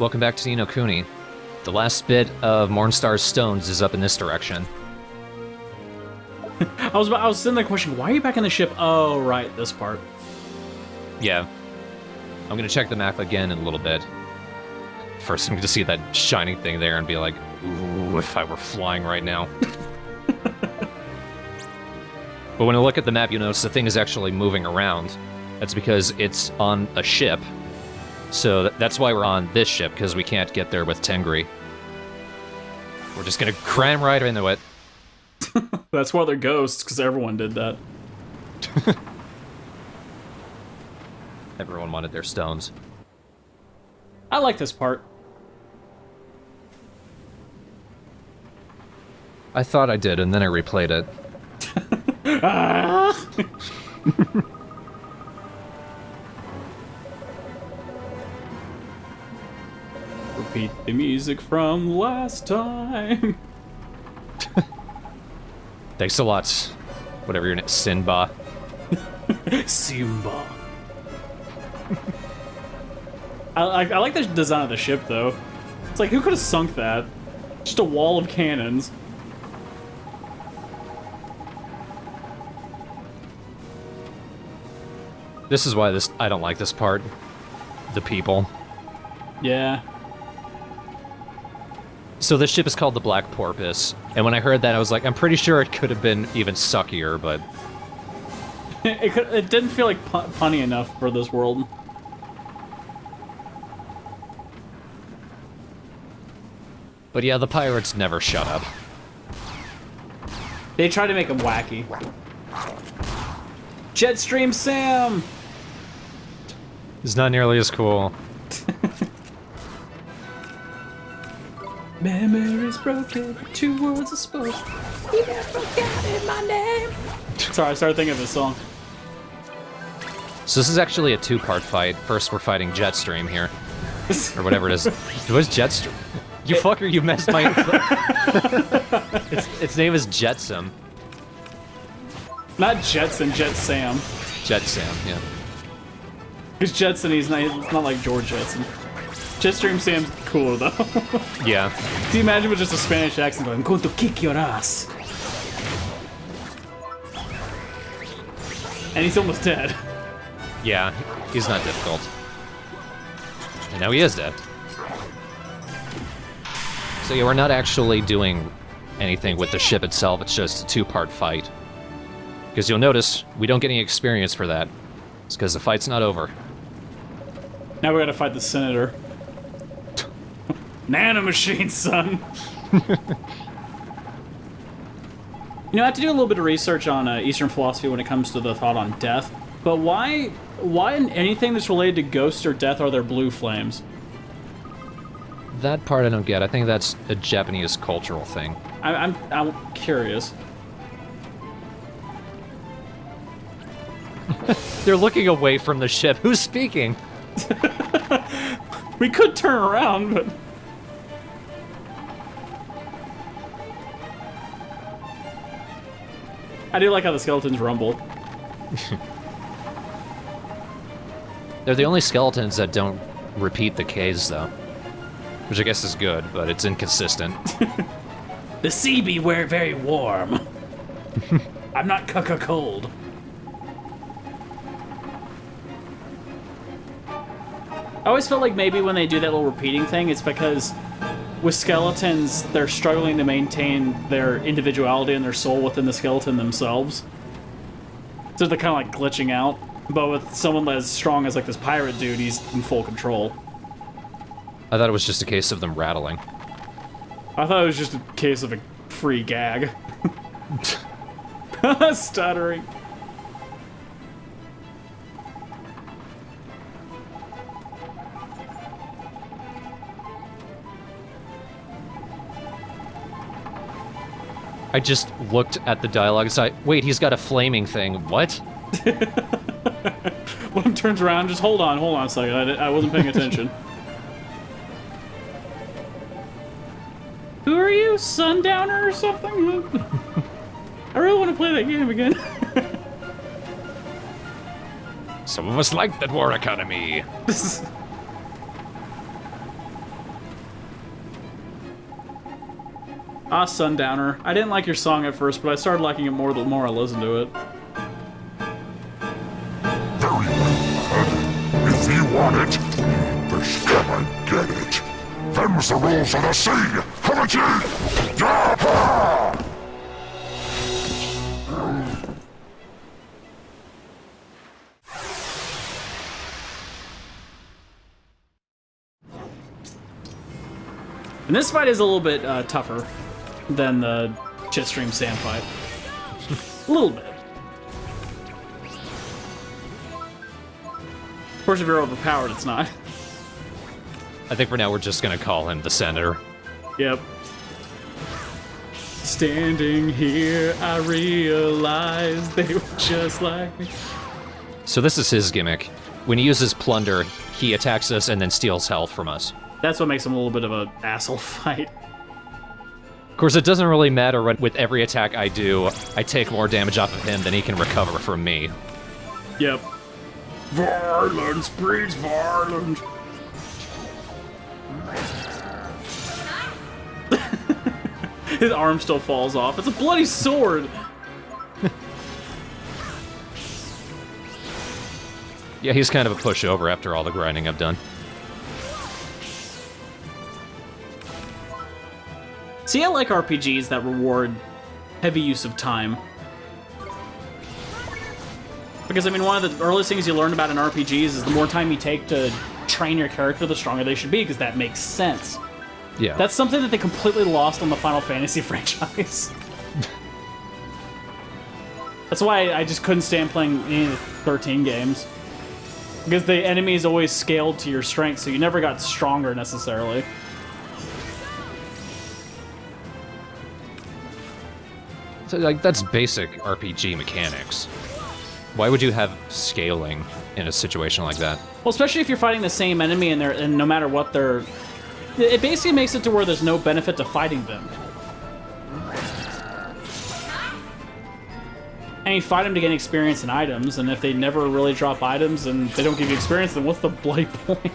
welcome back to Kuni. The last bit of Mornstar's stones is up in this direction. I was sitting there questioning, why are you back in the ship? Oh, right, this part. Yeah. I'm gonna check the map again in a little bit. First, I'm gonna see that shining thing there and be like, ooh, if I were flying right now. But when I look at the map, you'll notice the thing is actually moving around. That's because it's on a ship. So that's why we're on this ship, because we can't get there with Tengri. We're just gonna cram right into it. That's why they're ghosts, because everyone did that. Everyone wanted their stones. I like this part. I thought I did, and then I replayed it. Ah! Repeat the music from last time. Thanks a lot. Whatever your name, Sinba. Simba. I like the design of the ship, though. It's like, who could have sunk that? Just a wall of cannons. This is why I don't like this part. The people. Yeah. So this ship is called the Black Porpoise, and when I heard that, I was like, I'm pretty sure it could have been even suckier, but... It didn't feel like punny enough for this world. But yeah, the pirates never shut up. They tried to make him wacky. Jetstream Sam! It's not nearly as cool. Memories broken, 2 words are spoken. You never forgot my name. Sorry, I started thinking of this song. So this is actually a 2-part fight. First, we're fighting Jetstream here. Or whatever it is. What is Jetstream? You fucker, you messed my... its name is Jetsam. Not Jetson, Jet Sam. Jetsam, yeah. Because Jetson, he's not like George Jetson. Jetstream Sam's cooler, though. Yeah. Can you imagine with just a Spanish accent going, I'm going to kick your ass. And he's almost dead. Yeah, he's not difficult. And now he is dead. So yeah, we're not actually doing anything with the ship itself, it's just a 2-part fight. Because you'll notice, we don't get any experience for that. It's because the fight's not over. Now we gotta fight the Senator. Nanomachine, son! You know, I have to do a little bit of research on Eastern philosophy when it comes to the thought on death. But why in anything that's related to ghosts or death are there blue flames? That part I don't get. I think that's a Japanese cultural thing. I'm curious. They're looking away from the ship. Who's speaking? We could turn around, but... I do like how the skeletons rumble. They're the only skeletons that don't repeat the Ks, though. Which I guess is good, but it's inconsistent. The sea be very warm. I'm not cold. I always felt like maybe when they do that little repeating thing, it's because with skeletons, they're struggling to maintain their individuality and their soul within the skeleton themselves. So they're kind of like glitching out. But with someone as strong as like this pirate dude, he's in full control. I thought it was just a case of them rattling. I thought it was just a case of a free gag. Stuttering. I just looked at the dialogue and said, wait, he's got a flaming thing. What? One of them turns around, just hold on a second. I wasn't paying attention. Who are you, Sundowner or something? I really want to play that game again. Some of us like that War Economy. Ah, Sundowner. I didn't like your song at first, but I started liking it more the more I listened to it. Very well. If you want it, this time I get it. Them's the rules of the sea, haven't you? Ah-ha! And this fight is a little bit tougher than the Chitstream Sand fight. A little bit. Of course, if you're overpowered, it's not. I think for now we're just gonna call him the Senator. Yep. Standing here, I realize they were just like me. So this is his gimmick. When he uses Plunder, he attacks us and then steals health from us. That's what makes him a little bit of an asshole fight. Of course, it doesn't really matter when with every attack I do, I take more damage off of him than he can recover from me. Yep. Violence breeds violence. His arm still falls off. It's a bloody sword. Yeah, he's kind of a pushover after all the grinding I've done. See, I like RPGs that reward heavy use of time. Because, I mean, one of the earliest things you learn about in RPGs is the more time you take to train your character, the stronger they should be, because that makes sense. Yeah. That's something that they completely lost on the Final Fantasy franchise. That's why I just couldn't stand playing any of the 13 games. Because the enemies always scaled to your strength, so you never got stronger, necessarily. So, like, that's basic RPG mechanics. Why would you have scaling in a situation like that? Well, especially if you're fighting the same enemy and no matter what they're... It basically makes it to where there's no benefit to fighting them. And you fight them to gain experience and items, and if they never really drop items and they don't give you experience, then what's the bloody point?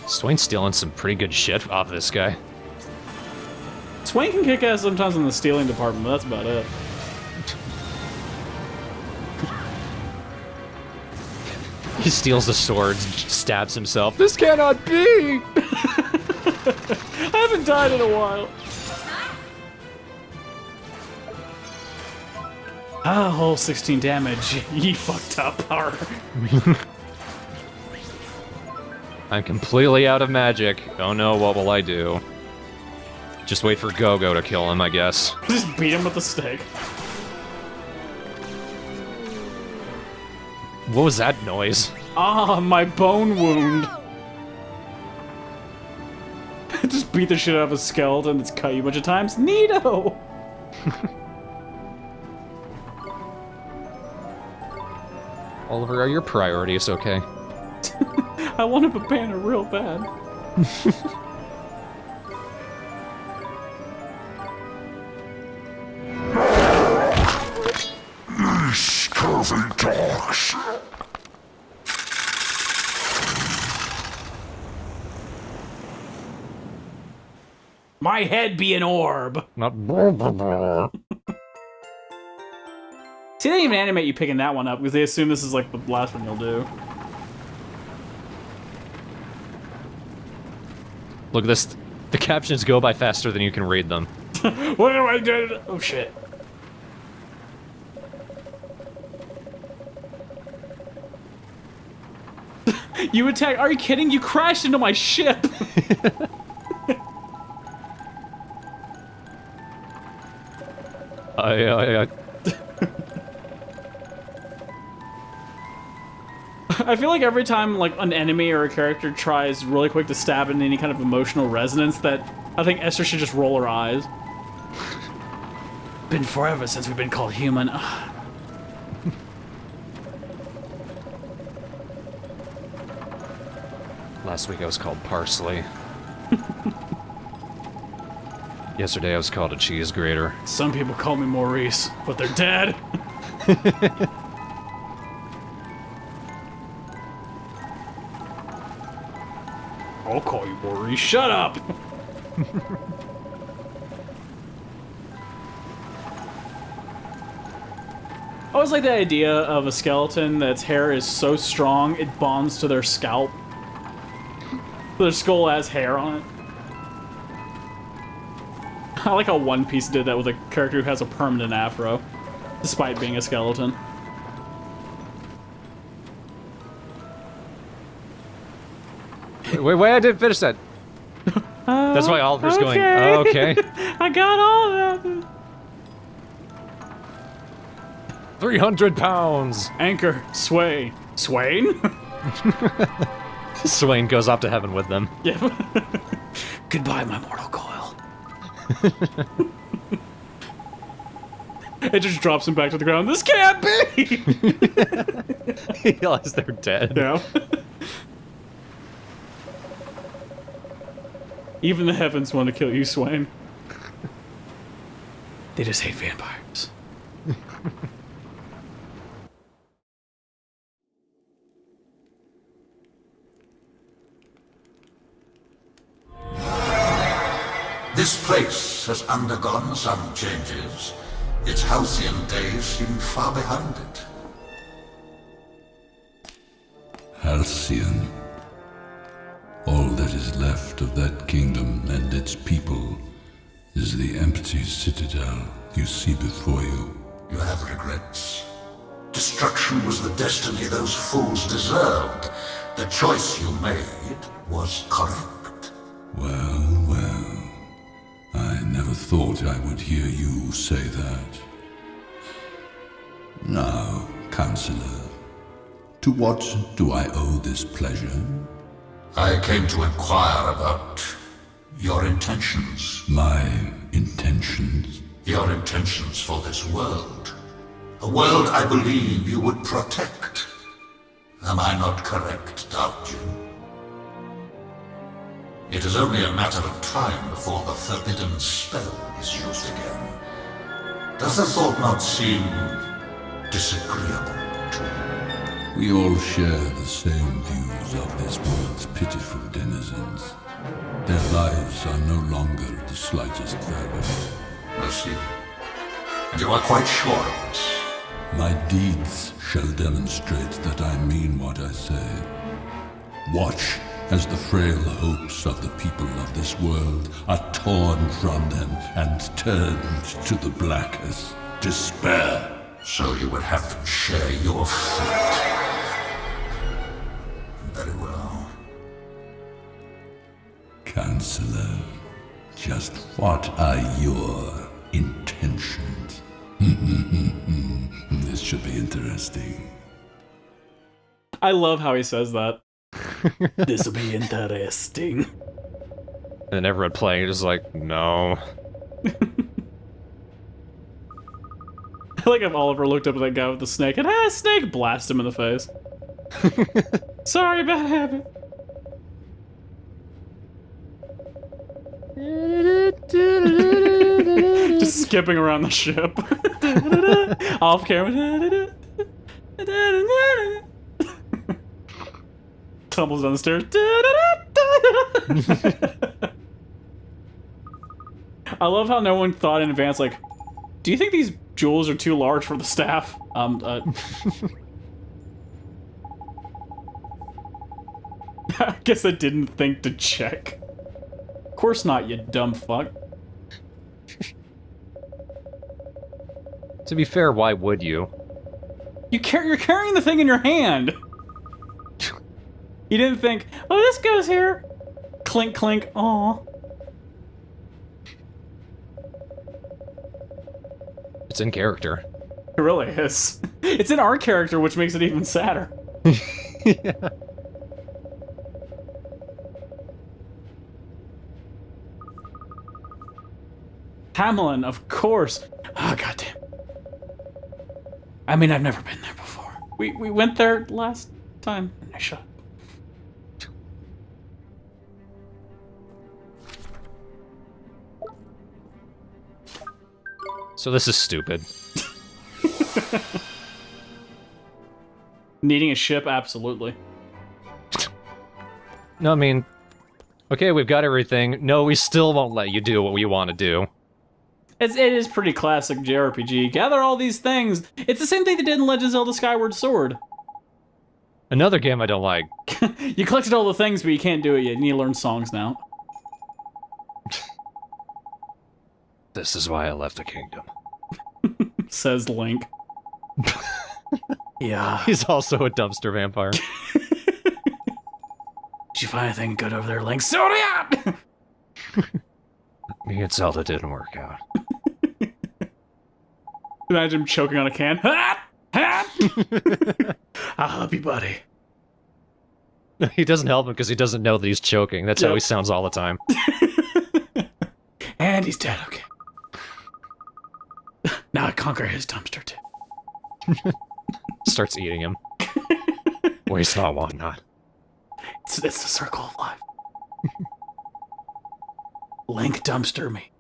Swain's stealing some pretty good shit off this guy. Swain can kick ass sometimes in the stealing department, but that's about it. He steals the sword, stabs himself. This cannot be! I haven't died in a while. Ah, whole 16 damage. Ye fucked up, power. I'm completely out of magic. Oh no, what will I do? Just wait for Go-Go to kill him, I guess. Just beat him with the stick. What was that noise? Ah, my bone wound. Just beat the shit out of a skeleton that's cut you a bunch of times. Neato! Oliver, are your priorities okay? I want a banner real bad. These curvy dogs. My head be an orb. Not. See, they didn't even animate you picking that one up because they assume this is like the last one you'll do. Look, this. The captions go by faster than you can read them. What do I do? Oh shit. You attack? Are you kidding? You crashed into my ship. I feel like every time like an enemy or a character tries really quick to stab in any kind of emotional resonance, that I think Esther should just roll her eyes. Been forever since we've been called human. Last week I was called parsley. Yesterday I was called a cheese grater. Some people call me Maurice, but they're dead. I'll call you Maurice. Shut up! I always like the idea of a skeleton that's hair is so strong it bonds to their scalp. Their skull has hair on it. I like how One Piece did that with a character who has a permanent afro, despite being a skeleton. Wait, I didn't finish that. That's why Oliver's going, oh, okay. I got all of that. 300 pounds! Anchor, sway. Swain? Swain goes off to heaven with them. Yeah. Goodbye, my mortal coil. It just drops him back to the ground. This can't be! He realizes they're dead. Yeah. Even the heavens want to kill you, Swain. They just hate vampires. This place has undergone some changes. Its halcyon days seem far behind it. Halcyon. All that is left of that kingdom and its people is the empty citadel you see before you. You have regrets. Destruction was the destiny those fools deserved. The choice you made was correct. Well, well. I never thought I would hear you say that. Now, Counselor, to what do I owe this pleasure? I came to inquire about your intentions. My intentions? Your intentions for this world. A world I believe you would protect. Am I not correct, Doubtjin? It is only a matter of time before the forbidden spell is used again. Does the thought not seem disagreeable to you? We all share the same views of this world's pitiful denizens. Their lives are no longer the slightest value. I see. And you are quite sure of this? My deeds shall demonstrate that I mean what I say. Watch as the frail hopes of the people of this world are torn from them and turned to the blackest despair. So you would have them share your fate. Very well. Counselor, just what are your intentions? This should be interesting. I love how he says that. This'll be interesting. And everyone playing is like, no. I like if Oliver looked up at that guy with the snake and snake, blast him in the face. Sorry, bad habit. Just skipping around the ship. Off camera. Tumbles down the stairs. I love how no one thought in advance, like, do you think these jewels are too large for the staff? I guess I didn't think to check. Of course not, you dumb fuck. To be fair, why would you? You're carrying the thing in your hand. You didn't think, oh, this goes here. Clink, clink, aw. It's in character. It really is. It's in our character, which makes it even sadder. Yeah. Hamelin, of course. Oh, goddamn. I mean, I've never been there before. We went there last time. I shut up. So this is stupid. Needing a ship? Absolutely. No, I mean, okay, we've got everything. No, we still won't let you do what we want to do. It is pretty classic JRPG. Gather all these things. It's the same thing they did in Legend of Zelda Skyward Sword. Another game I don't like. You collected all the things, but you can't do it yet. You need to learn songs now. This is why I left the kingdom. Says Link. Yeah. He's also a dumpster vampire. Did you find anything good over there, Link? So did Me and Zelda didn't work out. Imagine him choking on a can. Ha! Ha! I'll help you, buddy. He doesn't help him because he doesn't know that he's choking. That's how he sounds all the time. And he's dead, okay. Now I conquer his dumpster, too. Starts eating him. Waste not, want not. It's the circle of life. Link dumpster me.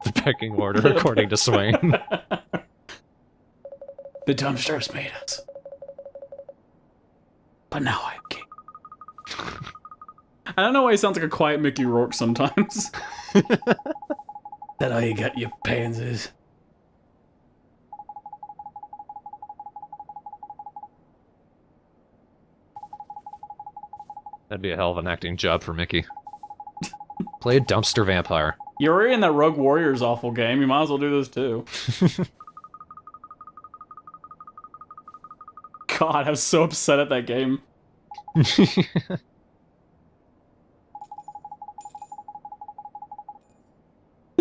The pecking order, according to Swain. The dumpster has made us. But now I am king. I don't know why he sounds like a quiet Mickey Rourke sometimes. That all you got, you pansies. That'd be a hell of an acting job for Mickey. Play a dumpster vampire. You're already in that Rogue Warriors awful game. You might as well do this too. God, I was so upset at that game.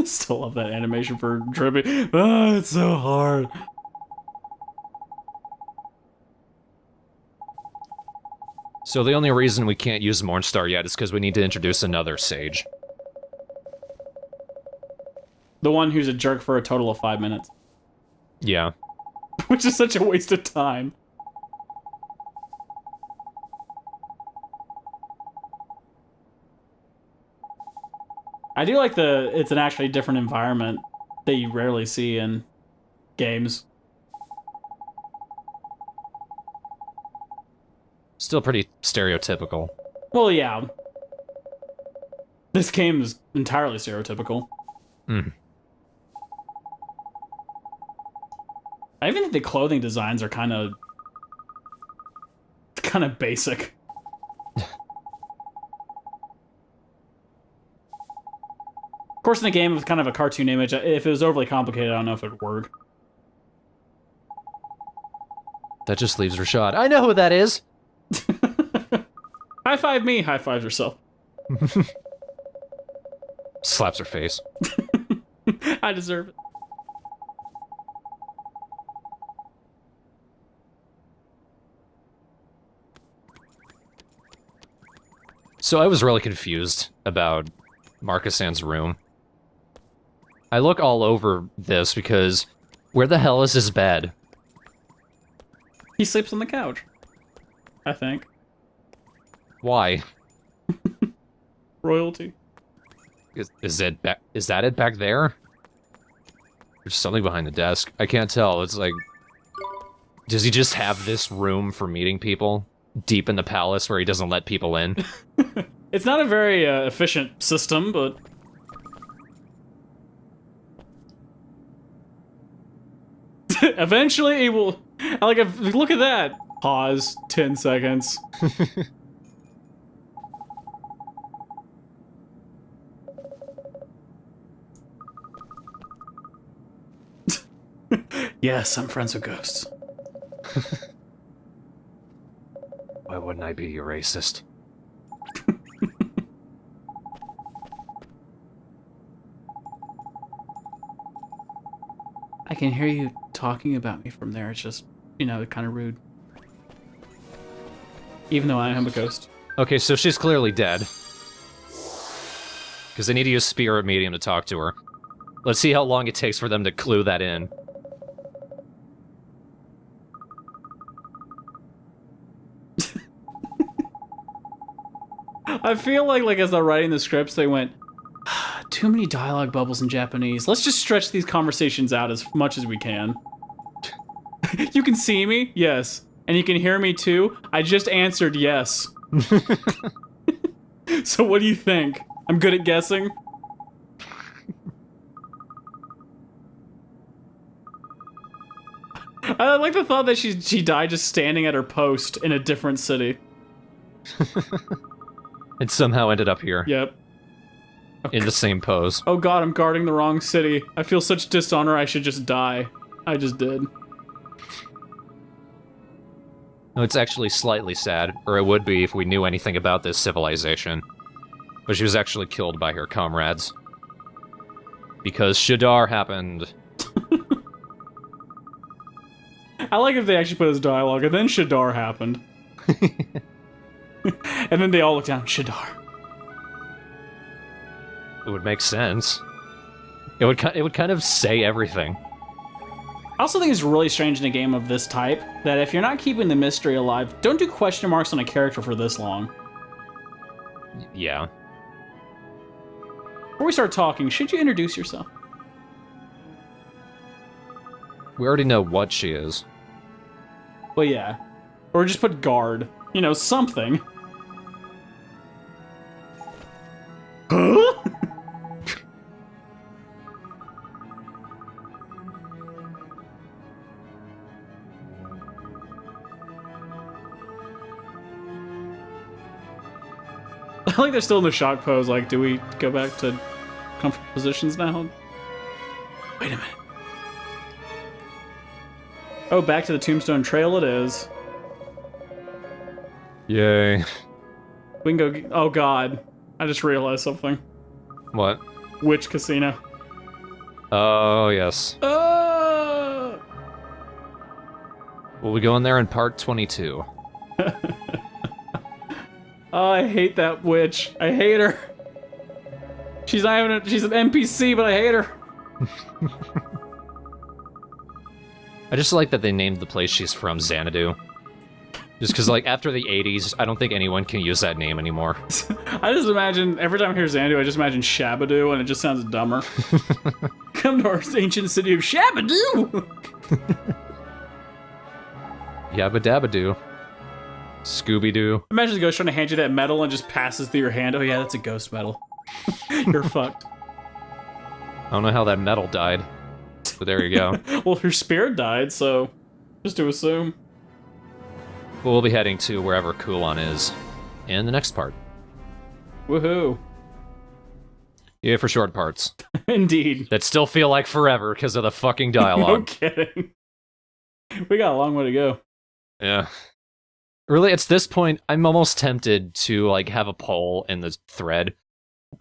Still love that animation for dripping. Oh, it's so hard. So the only reason we can't use Mornstar yet is because we need to introduce another sage. The one who's a jerk for a total of 5 minutes. Yeah. Which is such a waste of time. I do like it's an actually different environment that you rarely see in games. Still pretty stereotypical. Well, yeah. This game is entirely stereotypical. Hmm. I even think the clothing designs are kind of basic. Of course, in the game, with kind of a cartoon image, if it was overly complicated, I don't know if it would work. That just leaves Rashad. I know who that is! High five me, high five yourself. Slaps her face. I deserve it. So I was really confused about Marcus-san's room. I look all over this because where the hell is his bed? He sleeps on the couch, I think. Why? Royalty. Is that it back there? There's something behind the desk. I can't tell. It's like, does he just have this room for meeting people deep in the palace where he doesn't let people in? It's not a very efficient system, but eventually he will. Look at that. Pause. 10 seconds. Yes, I'm friends with ghosts. Why wouldn't I be a racist? I can hear you talking about me from there. It's just, kind of rude. Even though I am a ghost. Okay, so she's clearly dead. Because they need to use Spirit Medium to talk to her. Let's see how long it takes for them to clue that in. I feel like as they're writing the scripts, they went, too many dialogue bubbles in Japanese. Let's just stretch these conversations out as much as we can. You can see me? Yes. And you can hear me too? I just answered yes. So what do you think? I'm good at guessing? I like the thought that she died just standing at her post in a different city. And somehow ended up here. Yep. In the same pose. Oh god, I'm guarding the wrong city. I feel such dishonor I should just die. I just did. No, it's actually slightly sad, or it would be if we knew anything about this civilization. But she was actually killed by her comrades. Because Shadar happened. I like if they actually put his dialogue, and then Shadar happened. And then they all look down, Shadar. It would make sense. It would kind of say everything. I also think it's really strange in a game of this type that if you're not keeping the mystery alive, don't do question marks on a character for this long. Yeah. Before we start talking, should you introduce yourself? We already know what she is. Well, yeah. Or just put guard. You know, something. Huh? I like they're still in the shock pose, like, do we go back to comfortable positions now? Wait a minute. Oh, back to the Tombstone Trail it is. Yay. We can go... Oh, God. I just realized something. What? Which casino? Oh, yes. We'll be going there in part 22. Oh, I hate that witch. I hate her. She's not even she's an NPC, but I hate her. I just like that they named the place she's from Xanadu. Just because, like, after the 80s, I don't think anyone can use that name anymore. I just imagine, every time I hear Xanadu, I just imagine Shabadoo, and it just sounds dumber. Come to our ancient city of Shabadoo! Yabba dabba doo. Scooby Doo. Imagine the ghost trying to hand you that medal and just passes through your hand. Oh yeah, that's a ghost medal. You're fucked. I don't know how that medal died, but there you go. Well, her spirit died, so just to assume. We'll be heading to wherever Kulon is in the next part. Woohoo. Yeah, for short parts. Indeed. That still feel like forever because of the fucking No dialogue. kidding. We got a long way to go. Yeah. Really, at this point, I'm almost tempted to, like, have a poll in the thread.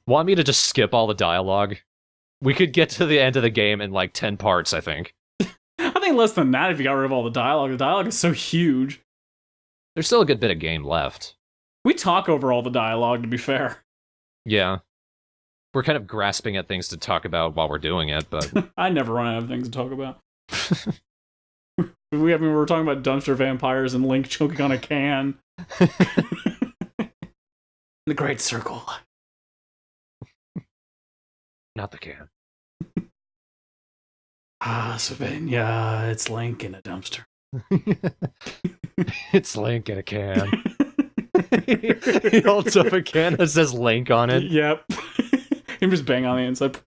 Want me to just skip all the dialogue? We could get to the end of the game in, like, 10 parts, I think. I think less than that if you got rid of all the dialogue. The dialogue is so huge. There's still a good bit of game left. We talk over all the dialogue, to be fair. Yeah. We're kind of grasping at things to talk about while we're doing it, but... I never run out of things to talk about. We were talking about dumpster vampires and Link choking on a can. The Great Circle. Not the can. Ah, Sylvania, it's Link in a dumpster. It's Link in a can. He holds up a can that says Link on it. Yep. Him just bang on the inside.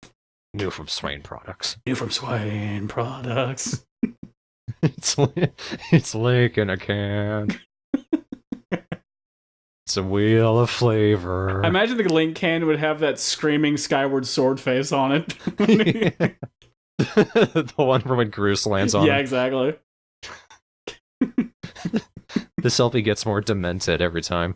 New from Swain Products. New from Swain Products. It's Link in a can. It's a wheel of flavor. I imagine the Link can would have that screaming Skyward Sword face on it. The one from when Groose lands on Yeah, it. exactly. The selfie gets more demented every time.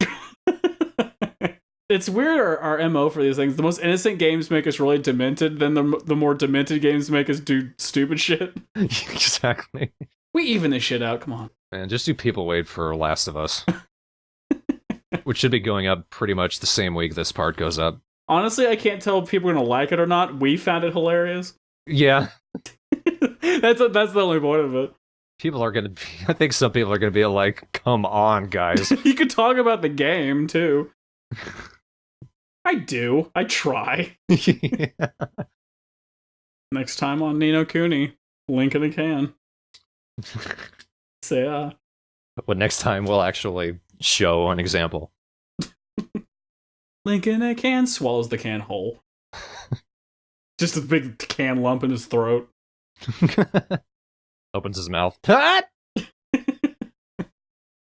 It's weird our MO for these things. The most innocent games make us really demented, then the more demented games make us do stupid shit. Exactly. We even this shit out, come on. Man, just do People Wait for Last of Us. Which should be going up pretty much the same week this part goes up. Honestly, I can't tell if people are gonna like it or not. We found it hilarious. Yeah. That's the only point of it. People are gonna be... I think some people are gonna be like, come on, guys. You could talk about the game, too. I do. I try. Yeah. Next time on Nino Kuni, Link in a can. Say, But next time we'll actually show an example. Link in a can swallows the can whole. Just a big can lump in his throat. Opens his mouth. What?